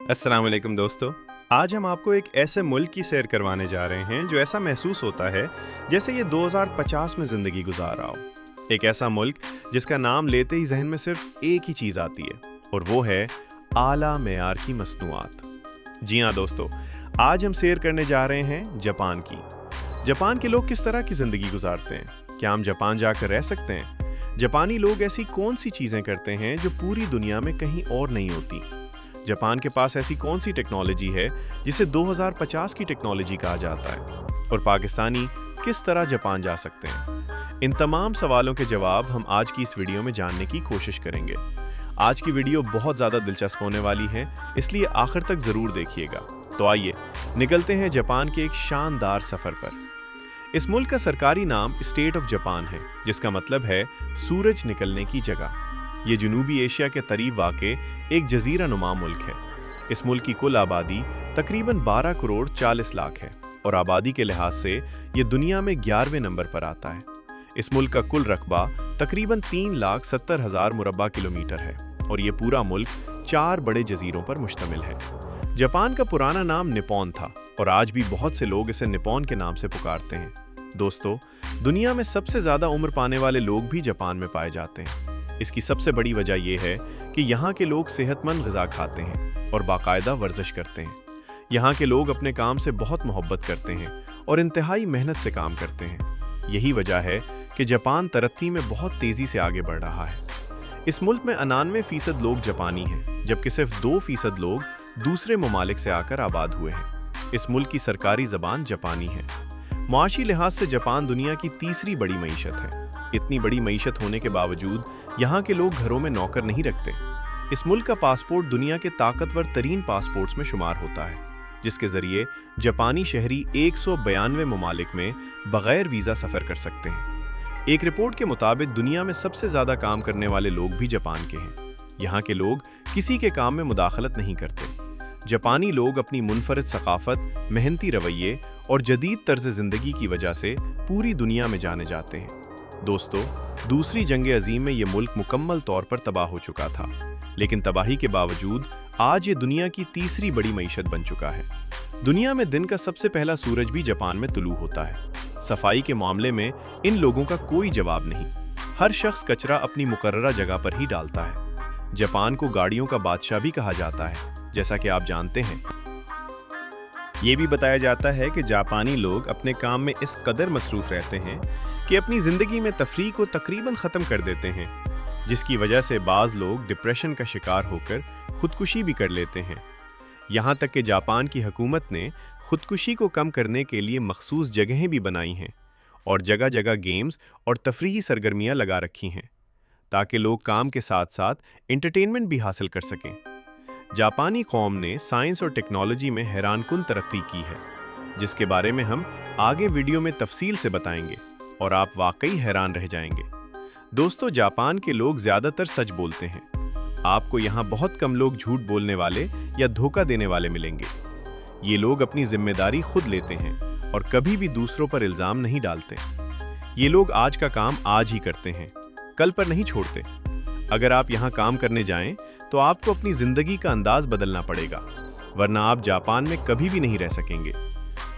अस्सलाम वालेकुम दोस्तों। आज हम आपको एक ऐसे मुल्क की सैर करवाने जा रहे हैं जो ऐसा महसूस होता है जैसे ये 2050 में ज़िंदगी गुजार रहा हो। एक ऐसा मुल्क जिसका नाम लेते ही जहन में सिर्फ एक ही चीज़ आती है और वो है आला मेयार की मसनूआत। जी हाँ दोस्तों, आज हम सैर करने जा रहे हैं जापान की। जापान के लोग किस तरह की ज़िंदगी गुजारते हैं? क्या हम जापान जाकर रह सकते हैं? जापानी लोग ऐसी कौन सी चीज़ें करते हैं जो पूरी दुनिया में कहीं और नहीं होती? जापान के पास ऐसी कौन सी टेक्नोलॉजी है जिसे 2050 की टेक्नोलॉजी कहा जाता है? और पाकिस्तानी किस तरह जापान जा सकते हैं? इन तमाम सवालों के जवाब हम आज की इस वीडियो में जानने की कोशिश करेंगे। आज की वीडियो बहुत ज़्यादा दिलचस्प होने वाली है, इसलिए आखिर तक ज़रूर देखिएगा। तो आइए निकलते हैं जापान के एक शानदार सफ़र पर। इस मुल्क का सरकारी नाम स्टेट ऑफ जापान है, जिसका मतलब है सूरज निकलने की जगह। ये जनूबी एशिया के करीब वाक़े एक जजीरा नुमा मुल्क है। इस मुल्क की कुल आबादी तकरीबन 12 करोड़ 40 लाख है और आबादी के लिहाज से ये दुनिया में 11वें नंबर पर आता है। इस मुल्क का कुल रकबा तकरीबन 3,70,000 मुरब्बा किलोमीटर है और ये पूरा मुल्क 4 बड़े जजीरों पर मुश्तमिल है। जापान का पुराना नाम निप्पॉन था और आज भी बहुत से लोग इसे निप्पॉन के नाम से पुकारते हैं। दोस्तों, दुनिया में सबसे ज़्यादा उम्र पाने वाले लोग भी जापान में पाए जाते हैं। इसकी सबसे बड़ी वजह यह है कि यहाँ के लोग सेहतमंद ग़िज़ा खाते हैं और बाकायदा वर्जिश करते हैं। यहाँ के लोग अपने काम से बहुत मोहब्बत करते हैं और इंतहाई मेहनत से काम करते हैं। यही वजह है कि जापान तरक्की में बहुत तेज़ी से आगे बढ़ रहा है। इस मुल्क में 99% लोग जापानी हैं, जबकि सिर्फ 2% लोग दूसरे ममालिक से आकर आबाद हुए हैं। इस मुल्क की सरकारी ज़बान जापानी है। मुआशी लिहाज से जापान दुनिया की तीसरी बड़ी मईशत है। इतनी बड़ी मईशत होने के बावजूद यहाँ के लोग घरों में नौकर नहीं रखते। इस मुल्क का पासपोर्ट दुनिया के ताकतवर तरीन पासपोर्ट्स में शुमार होता है, जिसके जरिए जापानी शहरी 192 ममालिक में बगैर वीज़ा सफ़र कर सकते हैं। एक रिपोर्ट के मुताबिक दुनिया में सबसे ज़्यादा काम करने वाले लोग भी जापान के हैं। यहाँ के लोग किसी के काम में मुदाखलत नहीं करते। जापानी लोग अपनी मुनफरद सकाफत, मेहनती रवैये और जदीद तर्ज ज़िंदगी की वजह से पूरी दुनिया में जाने जाते हैं। दोस्तों, दूसरी जंग अजीम में ये मुल्क मुकम्मल तौर पर तबाह हो चुका था, लेकिन तबाही के बावजूद आज ये दुनिया की तीसरी बड़ी मईशत बन चुका है। दुनिया में दिन का सबसे पहला सूरज भी जापान में तुलू होता है। सफाई के मामले में इन लोगों का कोई जवाब नहीं। हर शख्स कचरा अपनी मुकर्ररा जगह पर ही डालता है। जापान को गाड़ियों का बादशाह भी कहा जाता है, जैसा कि आप जानते हैं। ये भी बताया जाता है कि जापानी लोग अपने काम में इस कदर मसरूफ़ रहते हैं कि अपनी ज़िंदगी में तफरीह को तकरीबन ख़त्म कर देते हैं, जिसकी वजह से बाज़ लोग डिप्रेशन का शिकार होकर ख़ुदकुशी भी कर लेते हैं। यहाँ तक कि जापान की हुकूमत ने ख़ुदकुशी को कम करने के लिए मखसूस जगहें भी बनाई हैं और जगह जगह गेम्स और तफरीही सरगर्मियाँ लगा रखी हैं, ताकि लोग काम के साथ साथ एंटरटेनमेंट भी हासिल कर सकें। जापानी कौम ने साइंस और टेक्नोलॉजी में हैरानकुन तरक्की की है, जिसके बारे में हम आगे वीडियो में तफसील से बताएंगे और आप वाकई हैरान रह जाएंगे। दोस्तों, जापान के लोग ज़्यादातर सच बोलते हैं। आपको यहाँ बहुत कम लोग झूठ बोलने वाले या धोखा देने वाले मिलेंगे। ये लोग अपनी जिम्मेदारी खुद लेते हैं और कभी भी दूसरों पर इल्ज़ाम नहीं डालते। ये लोग आज का काम आज ही करते हैं, कल पर नहीं छोड़ते। अगर आप यहाँ काम करने जाएं, तो आपको अपनी ज़िंदगी का अंदाज़ बदलना पड़ेगा, वरना आप जापान में कभी भी नहीं रह सकेंगे।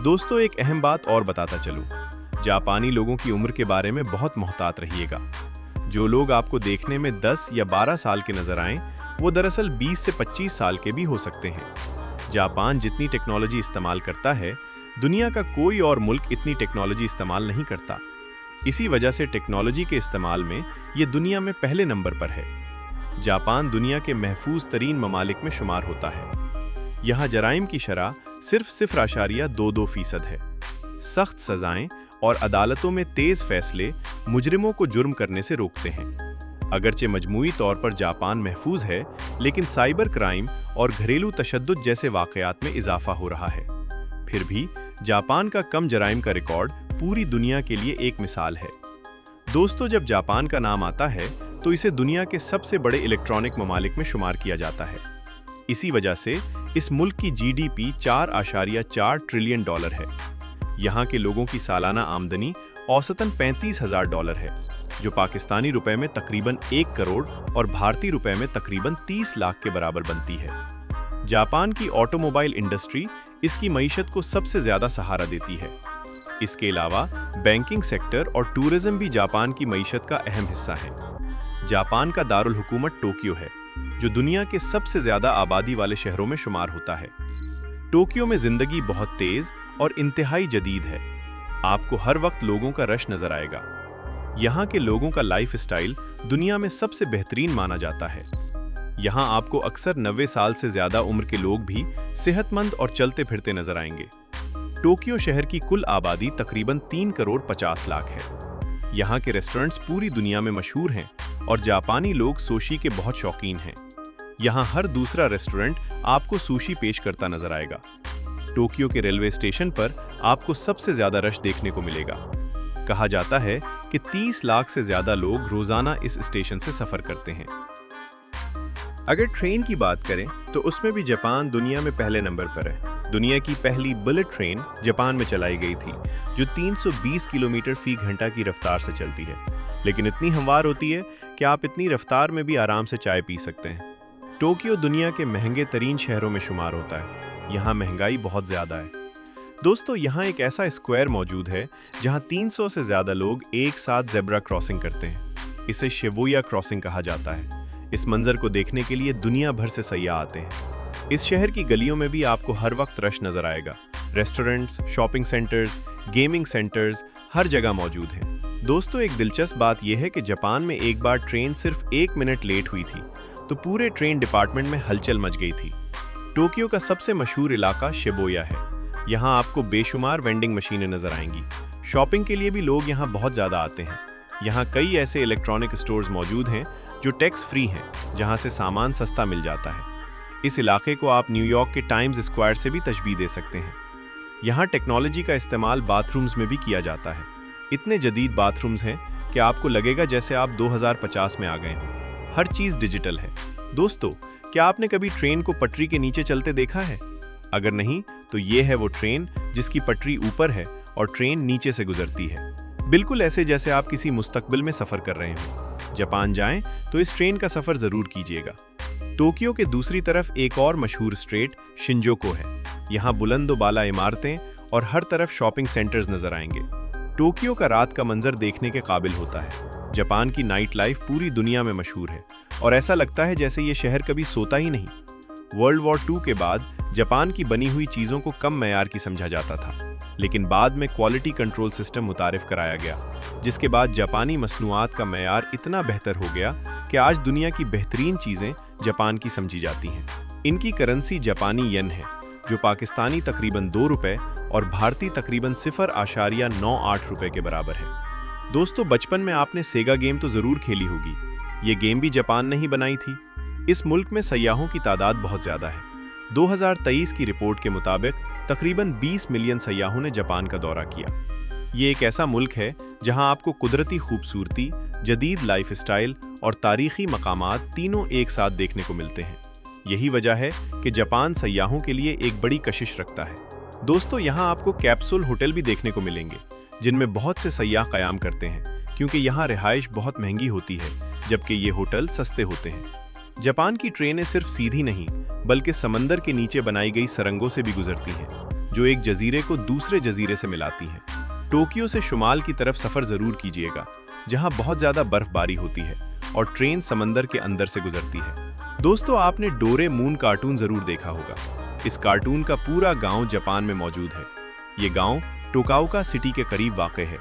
दोस्तों, एक अहम बात और बताता चलूँ। जापानी लोगों की उम्र के बारे में बहुत मोहतात रहिएगा। जो लोग आपको देखने में 10 या 12 साल के नजर आएं, वो दरअसल 20 से 25 साल के भी हो सकते हैं। जापान जितनी टेक्नोलॉजी इस्तेमाल करता है, दुनिया का कोई और मुल्क इतनी टेक्नोलॉजी इस्तेमाल नहीं करता। इसी वजह से टेक्नोलॉजी के इस्तेमाल में ये दुनिया में पहले नंबर पर है। जापान दुनिया के महफूज तरीन ममालिक में शुमार होता है। यहाँ जराइम की शरह सिर्फ 0.22% है। सख्त सजाएं और अदालतों में तेज फैसले मुजरिमों को जुर्म करने से रोकते हैं। अगरचे मजमूई तौर पर जापान महफूज है, लेकिन साइबर क्राइम और घरेलू तशद्दुद जैसे वाक़यात में इजाफा हो रहा है। फिर भी जापान का कम जराइम का रिकॉर्ड पूरी दुनिया के लिए एक मिसाल है। दोस्तों, जब जापान का नाम आता है तो इसे दुनिया के सबसे बड़े इलेक्ट्रॉनिक ममालिक में शुमार किया जाता है। इसी वजह से इस मुल्क की GDP $4.4 ट्रिलियन है। यहाँ के लोगों की सालाना आमदनी औसतन $35,000 है, जो पाकिस्तानी रुपए में तकरीबन 1 करोड़ और भारतीय रुपए में तकरीबन 30 लाख के बराबर बनती है। जापान की ऑटोमोबाइल इंडस्ट्री इसकी मईशत को सबसे ज़्यादा सहारा देती है। इसके अलावा बैंकिंग सेक्टर और टूरिज्म भी जापान की मईशत का अहम हिस्सा है। जापान का दारुल हुकूमत टोक्यो है, जो दुनिया के सबसे ज़्यादा आबादी वाले शहरों में शुमार होता है। टोक्यो में ज़िंदगी बहुत तेज़ और इंतहाई जदीद है। आपको हर वक्त लोगों का रश नज़र आएगा। यहाँ के लोगों का लाइफ स्टाइल दुनिया में सबसे बेहतरीन माना जाता है। यहाँ आपको अक्सर 90 साल से ज़्यादा उम्र के लोग भी सेहतमंद और चलते फिरते नजर आएंगे। टोक्यो शहर की कुल आबादी तकरीबन 3 करोड़ 50 लाख है। यहाँ के रेस्टोरेंट्स पूरी दुनिया में मशहूर हैं और जापानी लोग सुशी के बहुत शौकीन हैं। यहाँ हर दूसरा रेस्टोरेंट आपको सुशी पेश करता नजर आएगा। टोक्यो के रेलवे स्टेशन पर आपको सबसे ज़्यादा रश देखने को मिलेगा। कहा जाता है कि 30 लाख से ज़्यादा लोग रोज़ाना इस स्टेशन से सफ़र करते हैं। अगर ट्रेन की बात करें तो उसमें भी जापान दुनिया में पहले नंबर पर है। दुनिया की पहली बुलेट ट्रेन जापान में चलाई गई थी, जो 320 किलोमीटर फी घंटा की रफ्तार से चलती है, लेकिन इतनी हमवार होती है कि आप इतनी रफ्तार में भी आराम से चाय पी सकते हैं। टोक्यो दुनिया के महंगे तरीन शहरों में शुमार होता है। यहाँ महंगाई बहुत ज़्यादा है। दोस्तों, यहाँ एक ऐसा स्क्वायर मौजूद है जहाँ 300 से ज़्यादा लोग एक साथ ज़ेब्रा क्रॉसिंग करते हैं। इसे शिबुया क्रॉसिंग कहा जाता है। इस मंजर को देखने के लिए दुनिया भर से सयाह आते हैं। इस शहर की गलियों में भी आपको हर वक्त रश नजर आएगा। Restaurants, shopping centres, gaming centres हर जगह मौजूद हैं। दोस्तों, एक दिलचस्प बात यह है कि जापान में एक बार ट्रेन सिर्फ 1 मिनट लेट हुई थी तो पूरे ट्रेन डिपार्टमेंट में हलचल मच गई थी। टोक्यो का सबसे मशहूर इलाका शिबुया है। यहाँ आपको बेशुमार वेंडिंग मशीनें नजर आएंगी। शॉपिंग के लिए भी लोग यहाँ बहुत ज़्यादा आते हैं। यहाँ कई ऐसे इलेक्ट्रॉनिक स्टोर्स मौजूद हैं जो टैक्स फ्री हैं, जहाँ से सामान सस्ता मिल जाता है। इस इलाके को आप न्यूयॉर्क के टाइम्स स्क्वायर से भी तशबीह दे सकते हैं। यहाँ टेक्नोलॉजी का इस्तेमाल बाथरूम्स में भी किया जाता है। इतने जदीद बाथरूम्स हैं कि आपको लगेगा जैसे आप 2050 में आ गए हों। हर चीज़ डिजिटल है। दोस्तों, क्या आपने कभी ट्रेन को पटरी के नीचे चलते देखा है? अगर नहीं, तो ये है वो ट्रेन जिसकी पटरी ऊपर है और ट्रेन नीचे से गुजरती है। बिल्कुल ऐसे जैसे आप किसी मुस्तकबिल में सफ़र कर रहे हों। जापान जाएं तो इस ट्रेन का सफ़र ज़रूर कीजिएगा। टोक्यो के दूसरी तरफ एक और मशहूर स्ट्रेट शिंजोको है। यहाँ बुलंद बाला इमारतें और हर तरफ शॉपिंग सेंटर्स नज़र आएंगे। टोक्यो का रात का मंजर देखने के काबिल होता है। जापान की नाइट लाइफ पूरी दुनिया में मशहूर है और ऐसा लगता है जैसे ये शहर कभी सोता ही नहीं। वर्ल्ड वॉर 2 के बाद जापान की बनी हुई चीज़ों को कम मयार की समझा जाता था, लेकिन बाद में क्वालिटी कंट्रोल सिस्टम मुतारिफ कराया गया, जिसके बाद जापानी मसनूआत का मयार इतना बेहतर हो गया कि आज दुनिया की बेहतरीन चीज़ें जापान की समझी जाती हैं। इनकी करेंसी जापानी येन है, जो पाकिस्तानी तकरीबन 2 रुपए और भारतीय तकरीबन 0.98 रुपए के बराबर है। दोस्तों, बचपन में आपने सेगा गेम तो ज़रूर खेली होगी। ये गेम भी जापान ने ही बनाई थी। इस मुल्क में सयाहों की तादाद बहुत ज़्यादा है। 2023 की रिपोर्ट के मुताबिक तकरीबन 20 मिलियन सयाहों ने जापान का दौरा किया। ये एक ऐसा मुल्क है जहां आपको कुदरती खूबसूरती, जदीद लाइफ स्टाइल और तारीखी मकामात तीनों एक साथ देखने को मिलते हैं। यही वजह है कि जापान सयाहों के लिए एक बड़ी कशिश रखता है। दोस्तों, यहाँ आपको कैप्सूल होटल भी देखने को मिलेंगे, जिनमें बहुत से सयाह क़याम करते हैं, क्योंकि यहाँ रिहाइश बहुत महंगी होती है, जबकि ये होटल सस्ते होते हैं। जापान की ट्रेनें सिर्फ सीधी नहीं, बल्कि समंदर के नीचे बनाई गई सुरंगों से भी गुजरती हैं, जो एक जजीरे को दूसरे जजीरे से मिलाती हैं। टोक्यो से शुमाल की तरफ सफ़र ज़रूर कीजिएगा, जहाँ बहुत ज़्यादा बर्फबारी होती है और ट्रेन समंदर के अंदर से गुजरती है। दोस्तों, आपने डोरेमोन कार्टून ज़रूर देखा होगा। इस कार्टून का पूरा गांव जापान में मौजूद है। ये गांव टोकाओका सिटी के करीब वाक़ है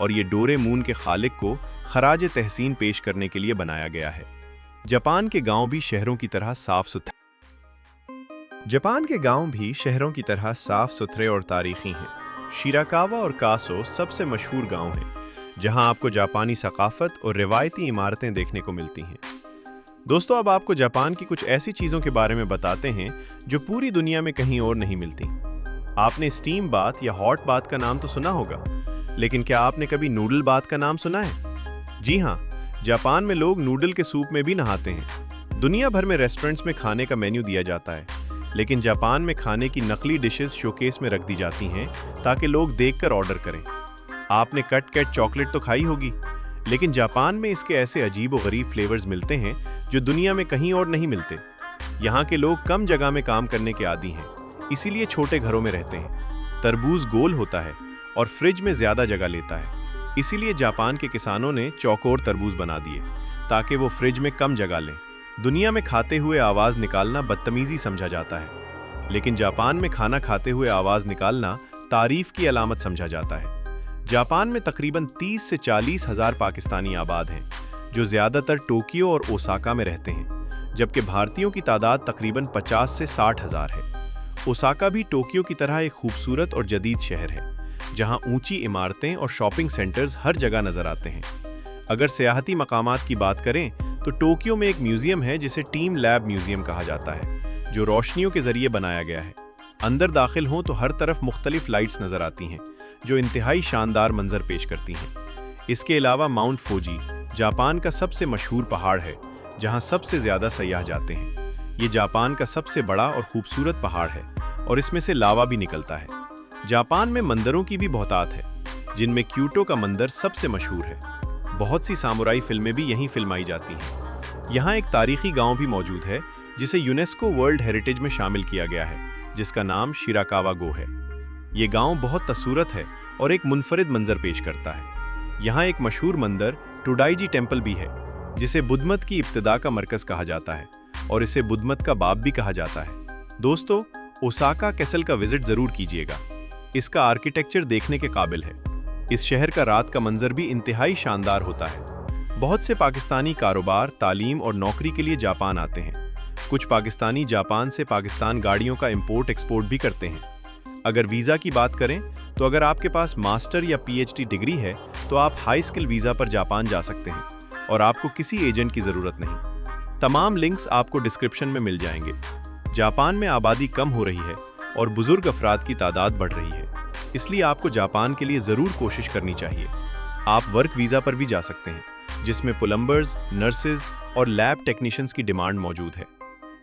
और ये डोरेमोन के खालिक को खराज तहसीन पेश करने के लिए बनाया गया है। जापान के गांव भी शहरों की तरह साफ सुथरे और तारीखी हैं। शिराकावा और कासो सबसे मशहूर गांव हैं, जहां आपको जापानी सकाफत और रिवायती इमारतें देखने को मिलती हैं। दोस्तों, अब आपको जापान की कुछ ऐसी चीज़ों के बारे में बताते हैं जो पूरी दुनिया में कहीं और नहीं मिलती। आपने स्टीम बाथ या हॉट बाथ का नाम तो सुना होगा, लेकिन क्या आपने कभी नूडल बाथ का नाम सुना है? जी हाँ, जापान में लोग नूडल के सूप में भी नहाते हैं। दुनिया भर में रेस्टोरेंट्स में खाने का मेन्यू दिया जाता है, लेकिन जापान में खाने की नकली डिशेस शोकेस में रख दी जाती हैं ताकि लोग देखकर ऑर्डर करें। आपने कट कैट चॉकलेट तो खाई होगी, लेकिन जापान में इसके ऐसे अजीब और गरीब फ्लेवर्स मिलते हैं जो दुनिया में कहीं और नहीं मिलते। यहाँ के लोग कम जगह में काम करने के आदी हैं, इसीलिए छोटे घरों में रहते हैं। तरबूज गोल होता है और फ्रिज में ज्यादा जगह लेता है, इसीलिए जापान के किसानों ने चौकोर तरबूज बना दिए ताकि वो फ्रिज में कम जगह लें। दुनिया में खाते हुए आवाज निकालना बदतमीजी समझा जाता है, लेकिन जापान में खाना खाते हुए आवाज निकालना तारीफ की अलामत समझा जाता है। जापान में तकरीबन 30 से 40 हजार पाकिस्तानी आबाद हैं, जो ज्यादातर टोक्यो और ओसाका में रहते हैं, जबकि भारतीयों की तादाद तकरीबन 50 से 60 हजार है। ओसाका भी टोक्यो की तरह एक खूबसूरत और जदीद शहर है, जहां ऊंची इमारतें और शॉपिंग सेंटर्स हर जगह नजर आते हैं। अगर सियाहती मकामात की बात करें तो टोक्यो में एक म्यूजियम है जिसे टीम लैब म्यूजियम कहा जाता है, जो रोशनियों के जरिए बनाया गया है। अंदर दाखिल हों तो हर तरफ मुख्तलिफ लाइट्स नजर आती हैं, जो इंतहाई शानदार मंजर पेश करती हैं। इसके अलावा माउंट फूजी जापान का सबसे मशहूर पहाड़ है, जहां सबसे ज्यादा सयाह जाते हैं। ये जापान का सबसे बड़ा और खूबसूरत पहाड़ है और इसमें से लावा भी निकलता है। जापान में मंदिरों की भी बहुतात है, जिनमें क्योटो का मंदिर सबसे मशहूर है। बहुत सी सामुराई फिल्में भी यहीं फिल्माई जाती हैं। यहाँ एक तारीखी गांव भी मौजूद है जिसे यूनेस्को वर्ल्ड हेरिटेज में शामिल किया गया है, जिसका नाम शिराकावा गो है। ये गांव बहुत खूबसूरत है और एक मुनफरिद मंजर पेश करता है। यहाँ एक मशहूर मंदिर टुडाईजी टेम्पल भी है, जिसे बुद्ध मत की इब्तिदा का मरकज कहा जाता है और इसे बुद्ध मत का बाप भी कहा जाता है। दोस्तों, ओसाका कैसल का विजिट जरूर कीजिएगा। इसका आर्किटेक्चर देखने के काबिल है। इस शहर का रात का मंजर भी इंतहाई शानदार होता है। बहुत से पाकिस्तानी कारोबार, तालीम और नौकरी के लिए जापान आते हैं। कुछ पाकिस्तानी जापान से पाकिस्तान गाड़ियों का इंपोर्ट एक्सपोर्ट भी करते हैं। अगर वीज़ा की बात करें तो अगर आपके पास मास्टर या पीएचडी डिग्री है तो आप हाई स्किल वीज़ा पर जापान जा सकते हैं और आपको किसी एजेंट की ज़रूरत नहीं। तमाम लिंक्स आपको डिस्क्रिप्शन में मिल जाएंगे। जापान में आबादी कम हो रही है और बुजुर्ग अफराद की तादाद बढ़ रही है, इसलिए आपको जापान के लिए ज़रूर कोशिश करनी चाहिए। आप वर्क वीज़ा पर भी जा सकते हैं, जिसमें प्लम्बर्स, नर्सेज और लैब टेक्नीशियंस की डिमांड मौजूद है।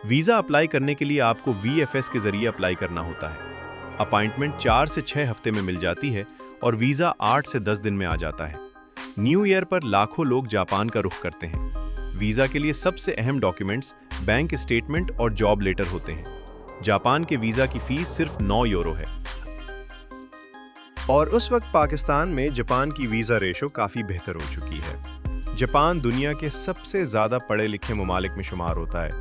वीज़ा अप्लाई करने के लिए आपको VFS के ज़रिए अप्लाई करना होता है। अपॉइंटमेंट 4 से 6 हफ्ते में मिल जाती है और वीज़ा 8 से 10 दिन में आ जाता है। न्यू ईयर पर लाखों लोग जापान का रुख करते हैं। वीज़ा के लिए सबसे अहम डॉक्यूमेंट्स बैंक स्टेटमेंट और जॉब लेटर होते हैं। जापान के वीज़ा की फीस सिर्फ 9 यूरो है। और उस वक्त पाकिस्तान में जापान की वीज़ा रेशो काफ़ी बेहतर हो चुकी है। जापान दुनिया के सबसे ज़्यादा पढ़े लिखे ममालिक में शुमार होता है,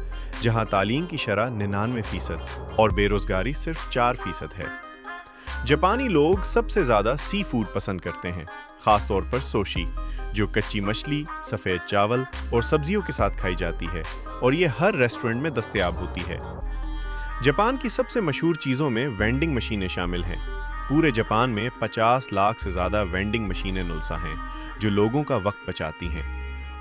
जहां तालीम की शरह 99% और बेरोज़गारी सिर्फ 4% है। जापानी लोग सबसे ज़्यादा सी फूड पसंद करते हैं, ख़ास तौर पर सोशी, जो कच्ची मछली, सफ़ेद चावल और सब्जियों के साथ खाई जाती है और ये हर रेस्टोरेंट में दस्तयाब होती है। जापान की सबसे मशहूर चीज़ों में वेंडिंग मशीनें शामिल हैं। पूरे जापान में 50 लाख से ज़्यादा वेंडिंग मशीनें नुलसा हैं, जो लोगों का वक्त बचाती हैं।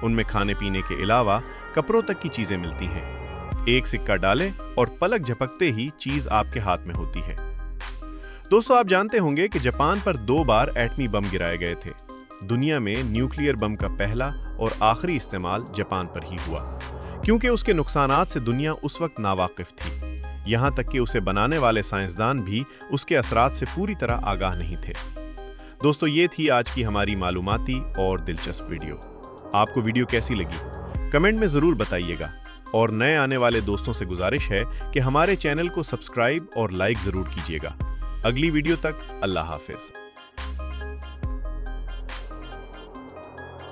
उनमें खाने पीने के अलावा कपड़ों तक की चीज़ें मिलती हैं। एक सिक्का डालें और पलक झपकते ही चीज़ आपके हाथ में होती है। दोस्तों, आप जानते होंगे कि जापान पर 2 बार एटमी बम गिराए गए थे। दुनिया में न्यूक्लियर बम का पहला और आखिरी इस्तेमाल जापान पर ही हुआ, क्योंकि उसके नुकसानात से दुनिया उस वक्त नावाकिफ थी। यहाँ तक कि उसे बनाने वाले साइंसदान भी उसके असरात से पूरी तरह आगाह नहीं थे। दोस्तों, ये थी आज की हमारी मालूमाती और दिलचस्प वीडियो। आपको वीडियो कैसी लगी कमेंट में ज़रूर बताइएगा, और नए आने वाले दोस्तों से गुजारिश है कि हमारे चैनल को सब्सक्राइब और लाइक ज़रूर कीजिएगा। अगली वीडियो तक अल्लाह हाफिज़।